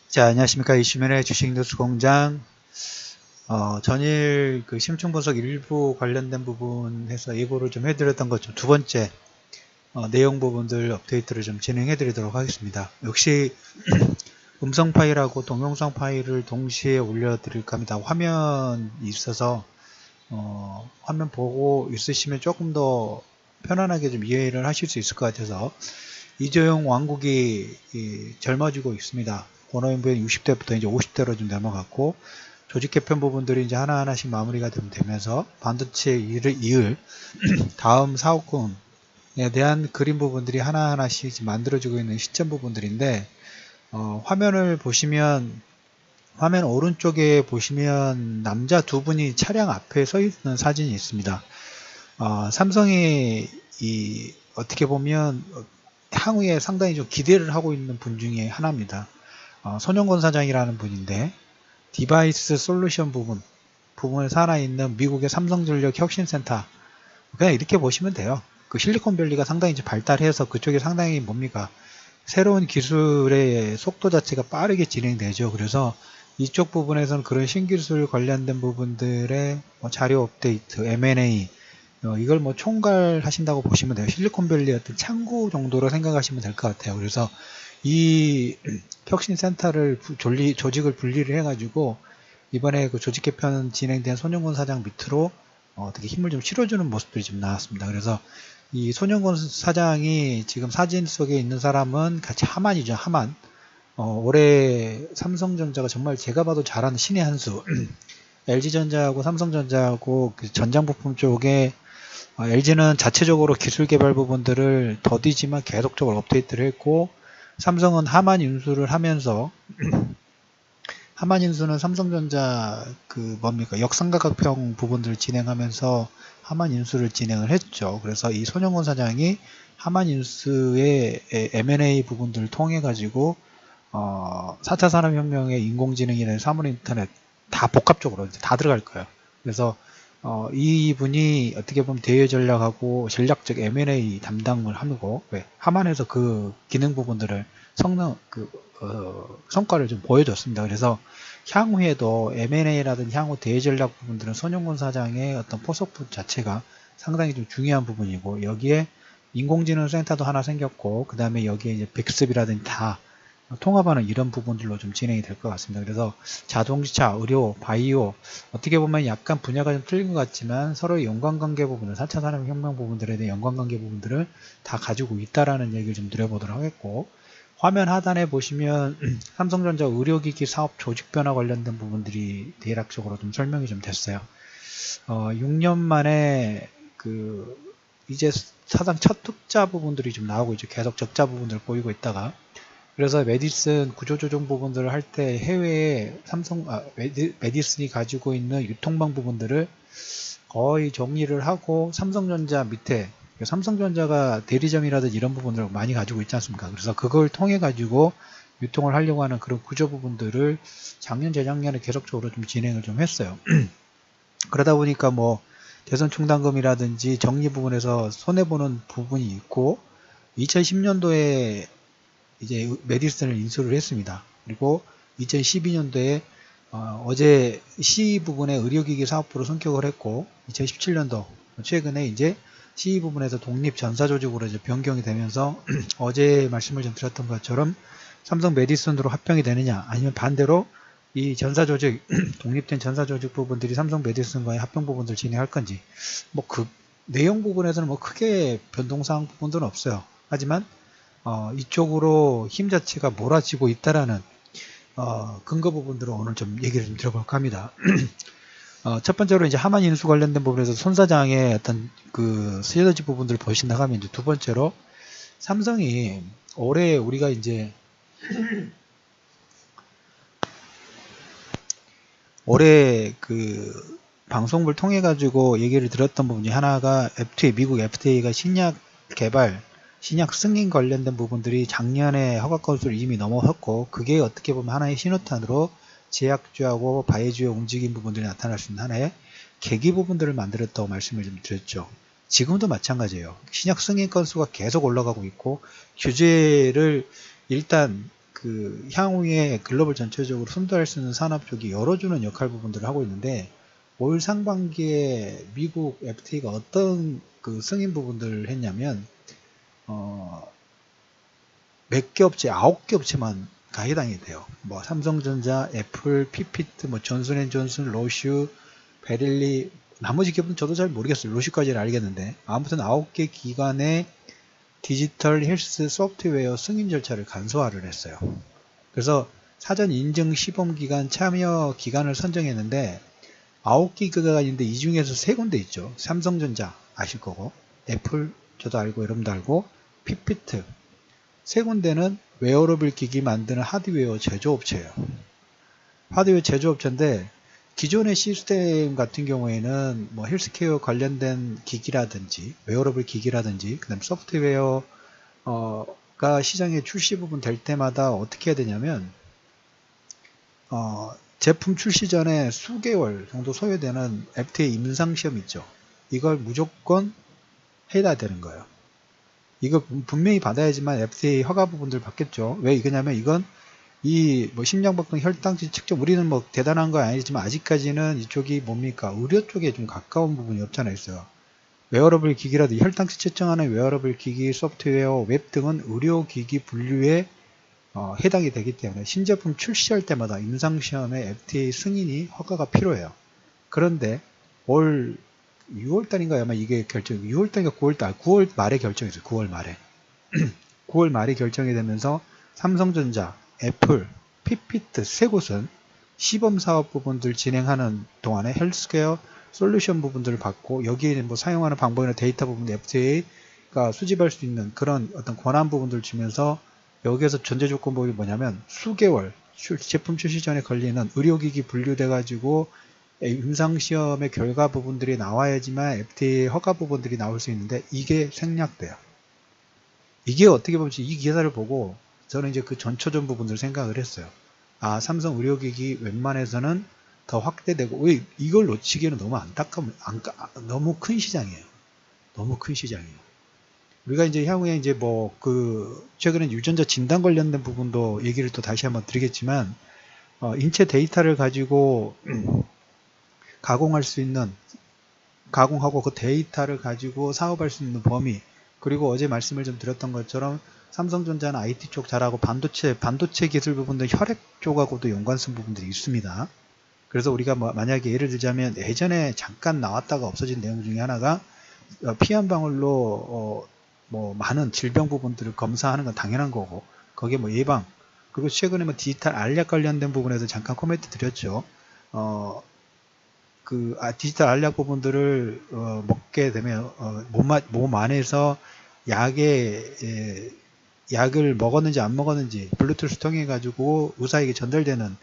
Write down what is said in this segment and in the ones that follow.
자, 안녕하십니까. 이슈맨의 주식뉴스 공장. 전일 그 심층 분석 일부 관련된 부분에서 예고를 좀 해드렸던 것 좀 두 번째 내용 부분들 업데이트를 좀 진행해 드리도록 하겠습니다. 역시 음성 파일하고 동영상 파일을 동시에 올려드릴까 합니다. 화면이 있어서 화면 보고 있으시면 조금 더 편안하게 좀 이해를 하실 수 있을 것 같아서 이재용 왕국이 젊어지고 있습니다. 권오인부인 60대부터 이제 50대로 좀 넘어갔고, 조직 개편 부분들이 이제 하나하나씩 마무리가 좀 되면서 반도체 이을 다음 사업군에 대한 그림 부분들이 하나하나씩 만들어지고 있는 시점 부분들인데, 화면을 보시면, 화면 오른쪽에 보시면 남자 두 분이 차량 앞에 서 있는 사진이 있습니다. 삼성이 어떻게 보면 향후에 상당히 좀 기대를 하고 있는 분 중에 하나입니다. 손영건 사장이라는 분인데, 디바이스 솔루션 부분에 살아있는 미국의 삼성전력 혁신센터, 그냥 이렇게 보시면 돼요. 그 실리콘밸리가 상당히 이제 발달해서 그쪽에 상당히 뭡니까, 새로운 기술의 속도 자체가 빠르게 진행되죠. 그래서 이쪽 부분에서는 그런 신기술 관련된 부분들의 자료 업데이트, M&A, 이걸 총괄하신다고 보시면 돼요. 실리콘밸리 어떤 창구 정도로 생각하시면 될 것 같아요. 그래서 이 혁신센터를 조직을 분리를 해가지고 이번에 그 조직 개편 진행된 손영건 사장 밑으로 어떻게 힘을 좀 실어주는 모습들이 좀 나왔습니다. 그래서 이 손영건 사장이 지금 사진 속에 있는 사람은 같이 하만이죠. 하만. 올해 삼성전자가 정말 제가 봐도 잘하는 신의 한 수. LG전자하고 삼성전자하고 그 전장부품 쪽에 LG는 자체적으로 기술 개발 부분들을 더디지만 계속적으로 업데이트를 했고, 삼성은 하만 인수를 하면서 하만 인수는 삼성전자 역삼각형평 부분들을 진행하면서 하만 인수를 진행을 했죠. 그래서 이 손영건 사장이 하만 인수의 M&A 부분들을 통해 가지고 4차 산업혁명의 인공지능이나 사물인터넷 다 복합적으로 다 들어갈 거예요. 그래서 이분이 어떻게 보면 대외 전략하고 전략적 M&A 담당을 하고, 하만에서 그 기능 부분들을 성과를 좀 보여줬습니다. 그래서 향후에도 M&A라든지 향후 대외 전략 부분들은 손영건 사장의 어떤 포석부 자체가 상당히 좀 중요한 부분이고, 여기에 인공지능 센터도 하나 생겼고, 그 다음에 여기에 이제 백습이라든지 다 통합하는 이런 부분들로 좀 진행이 될 것 같습니다. 그래서 자동차, 의료, 바이오, 어떻게 보면 약간 분야가 좀 틀린 것 같지만 서로의 연관관계 부분을, 4차 산업혁명 부분들에 대한 연관관계 부분들을 다 가지고 있다라는 얘기를 좀 드려보도록 하겠고, 화면 하단에 보시면 삼성전자 의료기기 사업 조직 변화 관련된 부분들이 대략적으로 좀 설명이 좀 됐어요. 6년 만에 이제 사상 첫 흑자 부분들이 좀 나오고 있죠. 계속 적자 부분들을 보이고 있다가, 그래서 메디슨 구조조정 부분들을 할 때 해외에 메디슨이 가지고 있는 유통망 부분들을 거의 정리를 하고 삼성전자 밑에, 삼성전자가 대리점이라든지 이런 부분들을 많이 가지고 있지 않습니까? 그래서 그걸 통해 가지고 유통을 하려고 하는 그런 구조 부분들을 작년 재작년에 계속적으로 좀 진행을 좀 했어요. 그러다 보니까 대선 충당금이라든지 정리 부분에서 손해보는 부분이 있고, 2010년도에 이제 메디슨을 인수를 했습니다. 그리고 2012년도에 어제 CE 부분의 의료기기 사업부로 승격을 했고, 2017년도 최근에 이제 CE 부분에서 독립 전사조직으로 이제 변경이 되면서 어제 말씀을 좀 드렸던 것처럼 삼성 메디슨으로 합병이 되느냐, 아니면 반대로 이 전사조직 독립된 전사조직 부분들이 삼성 메디슨과의 합병 부분들을 진행할 건지, 그 내용 부분에서는 크게 변동사항 부분들은 없어요. 하지만 이쪽으로 힘 자체가 몰아지고 있다라는 근거 부분들을 오늘 좀 얘기를 좀 들어볼까 합니다. 첫 번째로 이제 하만 인수 관련된 부분에서 손 사장의 어떤 그 시너지 부분들을 보신다고 하면, 이제 두 번째로 삼성이 올해 우리가 이제 올해 그 방송을 통해 가지고 얘기를 들었던 부분이 하나가 FTA, 미국 FTA가 신약 개발 신약 승인 관련된 부분들이 작년에 허가 건수를 이미 넘어섰고, 그게 어떻게 보면 하나의 신호탄으로 제약주하고 바이오주의 움직임 부분들이 나타날 수 있는 하나의 계기 부분들을 만들었다고 말씀을 좀 드렸죠. 지금도 마찬가지예요. 신약 승인 건수가 계속 올라가고 있고, 규제를 일단 그 향후에 글로벌 전체적으로 선도할 수 있는 산업 쪽이 열어주는 역할 부분들을 하고 있는데, 올 상반기에 미국 FTA가 어떤 그 승인 부분들을 했냐면, 몇 개 업체, 9개 업체만 가 해당이 돼요. 뭐 삼성전자, 애플, 피피트, 뭐 존슨앤존슨, 로슈, 베릴리, 나머지 기업은 저도 잘 모르겠어요. 로슈까지는 알겠는데, 아무튼 9개 기관의 디지털 헬스 소프트웨어 승인 절차를 간소화를 했어요. 그래서 사전 인증 시범 기간 참여 기간을 선정했는데, 9개 기관이 있는데 이 중에서 3군데 있죠. 삼성전자 아실 거고, 애플 저도 알고 여러분도 알고, 피피트 3군데는 웨어러블 기기 만드는 하드웨어 제조업체예요. 하드웨어 제조업체인데, 기존의 시스템 같은 경우에는 뭐 헬스케어 관련된 기기라든지 웨어러블 기기라든지 그다음 소프트웨어가 시장에 출시 부분 될 때마다 어떻게 해야 되냐면, 제품 출시 전에 수개월 정도 소요되는 FTA 임상 시험 있죠. 이걸 무조건 해야 되는 거예요. 이거 분명히 받아야지만 FTA 허가 부분들 받겠죠. 왜 이거냐면, 이건 이 뭐 심장박동 혈당치 측정, 우리는 뭐 대단한 건 아니지만 아직까지는 이쪽이 뭡니까, 의료 쪽에 좀 가까운 부분이 없잖아요. 있어요. 웨어러블 기기라도 혈당치 측정하는 웨어러블 기기, 소프트웨어, 웹 등은 의료기기 분류에 해당이 되기 때문에 신제품 출시할 때마다 임상시험에 FTA 승인이 허가가 필요해요. 그런데 올 6월달인가요? 아마 이게 6월달인가 9월달, 9월 말에 결정했어요. 9월 말에. 9월 말에 결정이 되면서 삼성전자, 애플, 피피트 3곳은 시범 사업 부분들 진행하는 동안에 헬스케어 솔루션 부분들을 받고, 여기에 뭐 사용하는 방법이나 데이터 부분 FTA가 수집할 수 있는 그런 어떤 권한 부분들을 주면서, 여기에서 전제 조건법이 뭐냐면, 수개월 제품 출시 전에 걸리는 의료기기 분류돼 가지고 임상시험의 결과 부분들이 나와야지만 FTA 허가 부분들이 나올 수 있는데, 이게 생략돼요. 이게 어떻게 보면 이 기사를 보고 저는 이제 그 전초전 부분들 생각을 했어요. 아, 삼성 의료기기 웬만해서는 더 확대되고, 왜 이걸 놓치기에는 너무 너무 큰 시장이에요. 너무 큰 시장이에요. 우리가 이제 향후에 이제 뭐 최근에 유전자 진단 관련된 부분도 얘기를 또 다시 한번 드리겠지만, 인체 데이터를 가지고 가공할 수 있는, 가공하고 그 데이터를 가지고 사업할 수 있는 범위, 그리고 어제 말씀을 좀 드렸던 것처럼 삼성전자는 IT 쪽 잘하고 반도체 기술 부분들 혈액 쪽하고도 연관성 부분들이 있습니다. 그래서 우리가 뭐 만약에 예를 들자면, 예전에 잠깐 나왔다가 없어진 내용 중에 하나가 피 한 방울로 뭐 많은 질병 부분들을 검사하는 건 당연한 거고, 거기에 뭐 예방, 그리고 최근에 뭐 디지털 알약 관련된 부분에서 잠깐 코멘트 드렸죠. 디지털 알약 부분들을 먹게 되면 몸 안에서 약을 먹었는지 안 먹었는지 블루투스 통해 가지고 의사에게 전달되는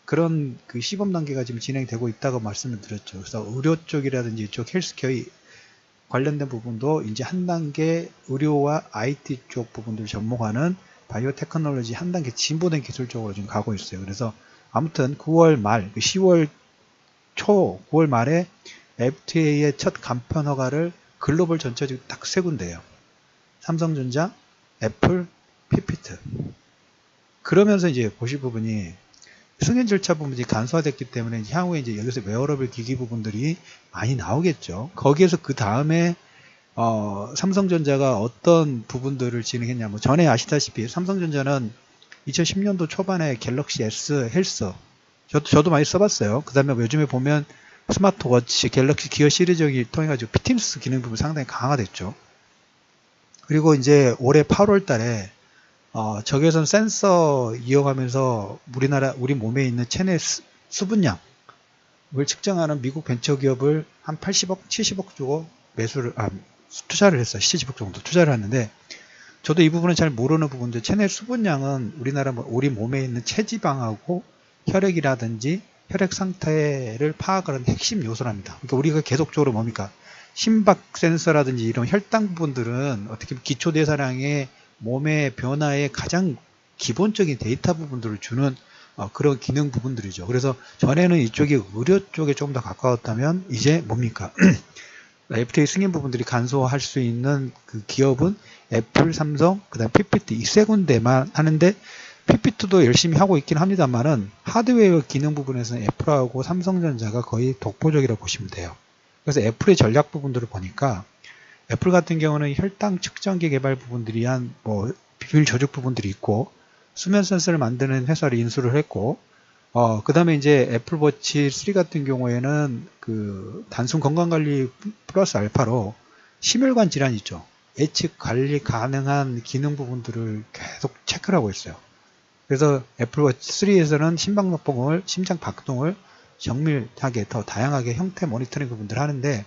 그런 그 시범 단계가 지금 진행되고 있다고 말씀을 드렸죠. 그래서 의료 쪽이라든지 이쪽 헬스케어 관련된 부분도 이제 한 단계 의료와 IT 쪽 부분들을 접목하는 바이오 테크놀로지 한 단계 진보된 기술 쪽으로 지금 가고 있어요. 그래서 아무튼 9월 말, 10월 초, 9월 말에 FTA의 첫 간편 허가를 글로벌 전체적으로 딱 3군데예요. 삼성전자, 애플, 피피트. 그러면서 이제 보실 부분이 승인 절차 부분이 간소화됐기 때문에 향후에 이제 여기서 웨어러블 기기 부분들이 많이 나오겠죠. 거기에서 그 다음에 삼성전자가 어떤 부분들을 진행했냐, 뭐 전에 아시다시피 삼성전자는 2010년도 초반에 갤럭시 S 헬스, 저도 많이 써봤어요. 그 다음에 요즘에 보면 스마트워치, 갤럭시 기어 시리즈를 통해 가지고 피트니스 기능 부분 상당히 강화됐죠. 그리고 이제 올해 8월 달에 적외선 센서 이용하면서 우리 몸에 있는 체내 수분량을 측정하는 미국 벤처기업을 한 80억, 70억 주고 투자를 했어요. 70억 정도 투자를 했는데, 저도 이 부분은 잘 모르는 부분인데, 체내 수분량은 우리 몸에 있는 체지방하고 혈액이라든지 혈액 상태를 파악하는 핵심 요소랍니다. 그러니까 우리가 계속적으로 뭡니까? 심박 센서라든지 이런 혈당 부분들은 어떻게 보면 기초대사량의 몸의 변화에 가장 기본적인 데이터 부분들을 주는 그런 기능 부분들이죠. 그래서 전에는 이쪽이 의료 쪽에 조금 더 가까웠다면 이제 뭡니까? FTA 승인 부분들이 간소화할 수 있는 그 기업은 애플, 삼성, 그 다음 PPT 이 세 군데만 하는데 PPT도 열심히 하고 있긴 합니다만은 하드웨어 기능 부분에서는 애플하고 삼성전자가 거의 독보적이라고 보시면 돼요. 그래서 애플의 전략 부분들을 보니까 애플 같은 경우는 혈당 측정기 개발 부분들이 한 뭐 비밀 조직 부분들이 있고 수면 센서를 만드는 회사를 인수를 했고 그 다음에 이제 애플워치 3 같은 경우에는 그 단순 건강관리 플러스 알파로 심혈관 질환 있죠. 예측 관리 가능한 기능 부분들을 계속 체크를 하고 있어요. 그래서 애플워치 3에서는 심장 박동을 정밀하게 더 다양하게 형태 모니터링 부분들을 하는데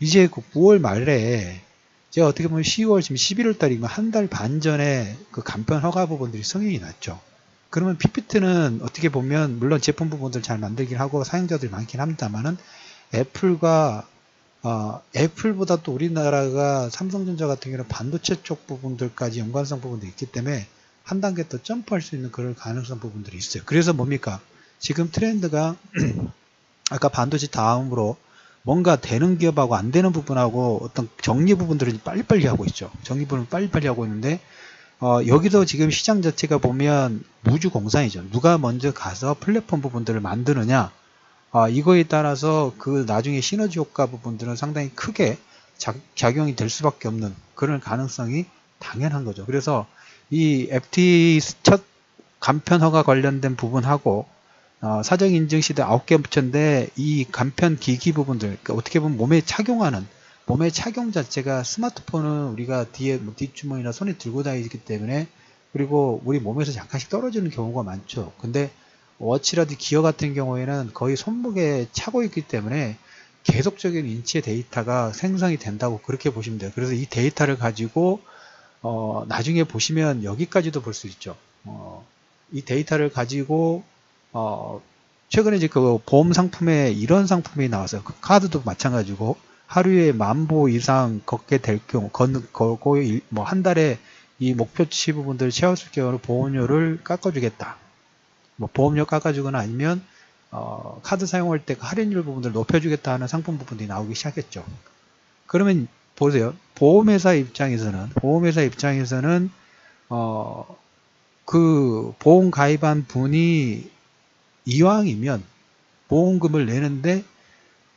이제 그 9월 말에 제가 어떻게 보면 10월 지금 11월 달이면 한 달 반 전에 그 간편 허가 부분들이 승인이 났죠. 그러면 PPT는 어떻게 보면 물론 제품 부분들 잘 만들긴 하고 사용자들이 많긴 합니다만은 애플보다 또 우리나라가 삼성전자 같은 경우는 반도체 쪽 부분들까지 연관성 부분도 있기 때문에 한 단계 더 점프할 수 있는 그런 가능성 부분들이 있어요. 그래서 뭡니까? 지금 트렌드가 아까 반도체 다음으로 뭔가 되는 기업하고 안 되는 부분하고 어떤 정리 부분들을 빨리빨리 하고 있죠. 정리 부분을 빨리빨리 하고 있는데 여기도 지금 시장 자체가 보면 무주공산이죠. 누가 먼저 가서 플랫폼 부분들을 만드느냐 이거에 따라서 그 나중에 시너지 효과 부분들은 상당히 크게 작용이 될 수밖에 없는 그런 가능성이 당연한 거죠. 그래서 이 FT 첫 간편 허가 관련된 부분하고 사정 인증 시대 9개 부처인데 이 간편 기기 부분들 그러니까 어떻게 보면 몸에 착용 자체가 스마트폰은 우리가 뒤에 뒷주머니나 손에 들고 다니기 때문에 그리고 우리 몸에서 약간씩 떨어지는 경우가 많죠. 근데 워치라든지 기어 같은 경우에는 거의 손목에 차고 있기 때문에 계속적인 인치의 데이터가 생성이 된다고 그렇게 보시면 돼요. 그래서 이 데이터를 가지고 나중에 보시면 여기까지도 볼 수 있죠. 이 데이터를 가지고 최근에 이제 그 보험 상품에 이런 상품이 나왔어요. 그 카드도 마찬가지고 하루에 10,000보 이상 걷게 될 경우, 걷고 뭐 한 달에 이 목표치 부분들을 채웠을 경우 보험료를 깎아주겠다. 뭐 보험료 깎아주거나 아니면 카드 사용할 때 할인율 부분들을 높여주겠다 하는 상품 부분들이 나오기 시작했죠. 그러면 보세요. 보험회사 입장에서는 그 보험 가입한 분이 이왕이면 보험금을 내는데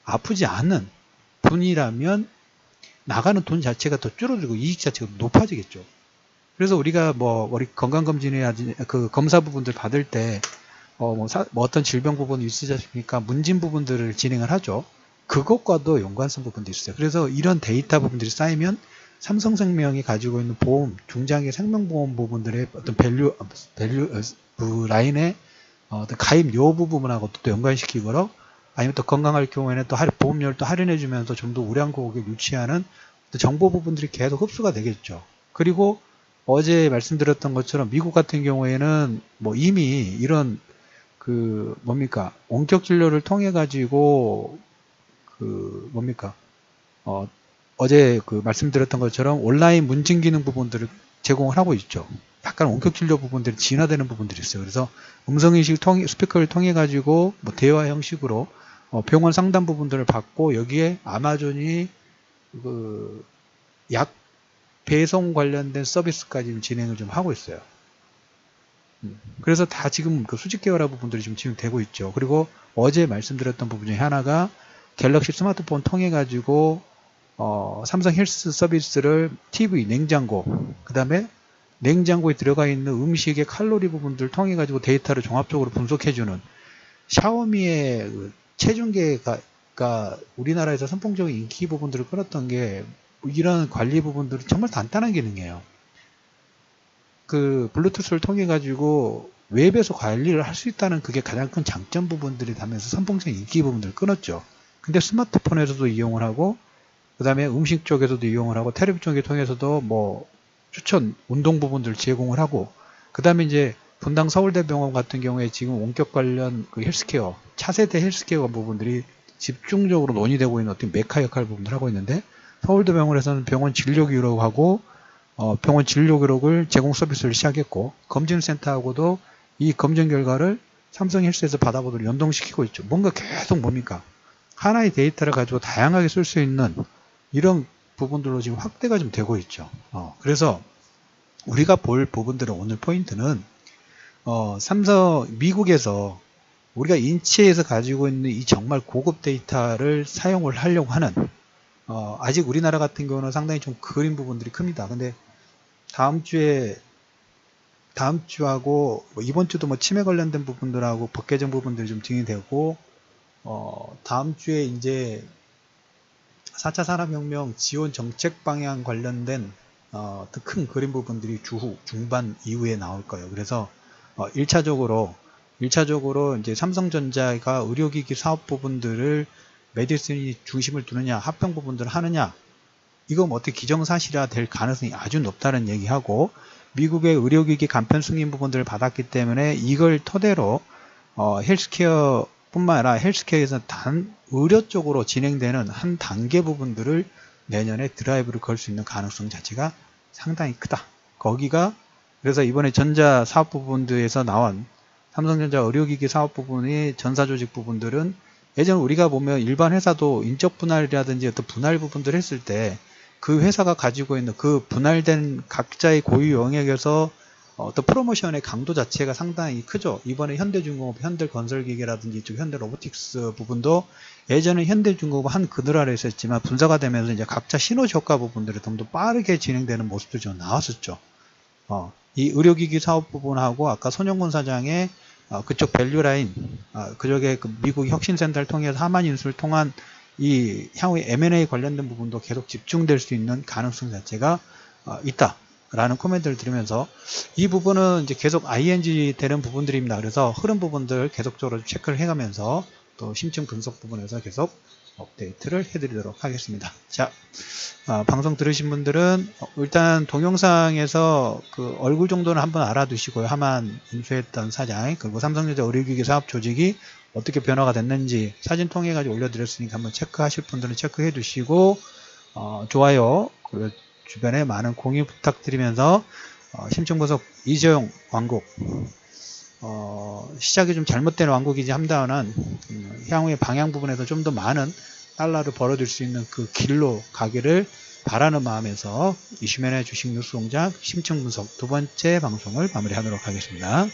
아프지 않은 분이라면 나가는 돈 자체가 더 줄어들고 이익 자체가 높아지겠죠. 그래서 우리가 뭐 우리 건강검진이나 그 검사 부분들 받을 때 뭐 어떤 질병 부분이 있으지 않습니까? 문진 부분들을 진행을 하죠. 그것과도 연관성 부분도 있어요. 그래서 이런 데이터 부분들이 쌓이면 삼성생명이 가지고 있는 보험, 중장기 생명보험 부분들의 어떤 밸류 라인의 어떤 가입료 부분하고 또 연관시키거나 아니면 또 건강할 경우에는 또 보험료를 또 할인해주면서 좀 더 우량 고객을 유치하는 정보 부분들이 계속 흡수가 되겠죠. 그리고 어제 말씀드렸던 것처럼 미국 같은 경우에는 뭐 이미 이런 그 뭡니까 원격 진료를 통해 가지고 그 뭡니까 어제 그 말씀드렸던 것처럼 온라인 문진 기능 부분들을 제공을 하고 있죠. 약간 원격 진료 부분들이 진화되는 부분들이 있어요. 그래서 음성인식 스피커를 통해 가지고 뭐 대화 형식으로 병원 상담 부분들을 받고 여기에 아마존이 그 약 배송 관련된 서비스까지 진행을 좀 하고 있어요. 그래서 다 지금 그 수직 계열화 부분들이 지금 진행되고 있죠. 그리고 어제 말씀드렸던 부분 중에 하나가 갤럭시 스마트폰 통해 가지고 삼성 헬스 서비스를 TV, 냉장고, 그 다음에 냉장고에 들어가 있는 음식의 칼로리 부분들을 통해 가지고 데이터를 종합적으로 분석해주는 샤오미의 그 체중계가 우리나라에서 선풍적인 인기 부분들을 끌었던 게 이런 관리 부분들은 정말 간단한 기능이에요. 그 블루투스를 통해 가지고 웹에서 관리를 할 수 있다는 그게 가장 큰 장점 부분들이 되면서 선풍적인 인기 부분들을 끊었죠. 근데 스마트폰에서도 이용을 하고 그 다음에 음식 쪽에서도 이용을 하고 텔레비 쪽에 통해서도 뭐 추천 운동 부분들을 제공을 하고 그 다음에 이제 분당 서울대병원 같은 경우에 지금 원격 관련 그 헬스케어 차세대 헬스케어 부분들이 집중적으로 논의되고 있는 어떤 메카 역할 부분을 하고 있는데, 서울대병원에서는 병원 진료 기록하고 병원 진료 기록을 제공 서비스를 시작했고, 검진센터하고도 이 검진 결과를 삼성헬스에서 받아보도록 연동시키고 있죠. 뭔가 계속 뭡니까? 하나의 데이터를 가지고 다양하게 쓸 수 있는 이런 부분들로 지금 확대가 좀 되고 있죠. 그래서 우리가 볼 부분들은, 오늘 포인트는 미국에서 우리가 인체에서 가지고 있는 이 정말 고급 데이터를 사용을 하려고 하는, 아직 우리나라 같은 경우는 상당히 좀 그린 부분들이 큽니다. 근데 다음 주하고 이번 주도 치매 관련된 부분들하고 법 개정 부분들이 좀 진행되고, 다음 주에 이제 4차 산업혁명 지원 정책 방향 관련된 더 큰 그림 부분들이 중반 이후에 나올 거예요. 그래서 1차적으로 이제 삼성전자가 의료기기 사업 부분들을 메디슨이 중심을 두느냐, 합병 부분들을 하느냐, 이거 어떻게 기정사실화 될 가능성이 아주 높다는 얘기하고, 미국의 의료기기 간편 승인 부분들을 받았기 때문에 이걸 토대로 헬스케어 뿐만 아니라 헬스케어에서 의료 쪽으로 진행되는 한 단계 부분들을 내년에 드라이브를 걸 수 있는 가능성 자체가 상당히 크다. 그래서 이번에 전자 사업 부분들에서 나온 삼성전자 의료기기 사업 부분의 전사조직 부분들은, 예전 우리가 보면 일반 회사도 인적 분할이라든지 어떤 분할 부분들을 했을 때 그 회사가 가지고 있는 그 분할된 각자의 고유 영역에서 어떤 프로모션의 강도 자체가 상당히 크죠. 이번에 현대중공업, 현대건설기계라든지 이쪽 현대로보틱스 부분도 예전에 현대중공업 한 그늘 아래 있었지만 분사가 되면서 이제 각자 시너지 효과 부분들이 좀 더 빠르게 진행되는 모습도 좀 나왔었죠. 이 의료기기 사업 부분하고 아까 손영곤 사장의 그쪽 밸류라인, 그쪽에 그 미국 혁신센터를 통해서 하만 인수를 통한 이 향후에 M&A 관련된 부분도 계속 집중될 수 있는 가능성 자체가 있다라는 코멘트를 드리면서, 이 부분은 이제 계속 ING 되는 부분들입니다. 그래서 흐름 부분들 계속적으로 체크를 해가면서 또 심층 분석 부분에서 계속 업데이트를 해드리도록 하겠습니다. 자, 방송 들으신 분들은 일단 동영상에서 그 얼굴 정도는 한번 알아두시고요. 하만 인수했던 사장, 그리고 삼성전자 의료기기 사업 조직이 어떻게 변화가 됐는지 사진 통해 가지고 올려드렸으니까 한번 체크하실 분들은 체크해 두시고, 좋아요, 그리고 주변에 많은 공유 부탁드리면서, 심층 분석 이재용 왕국, 시작이 좀 잘못된 왕국이지 합니다만, 향후의 방향 부분에서 좀 더 많은 달러를 벌어들 수 있는 그 길로 가기를 바라는 마음에서 이슈맨의 주식 뉴스 공장 심층 분석 두 번째 방송을 마무리하도록 하겠습니다.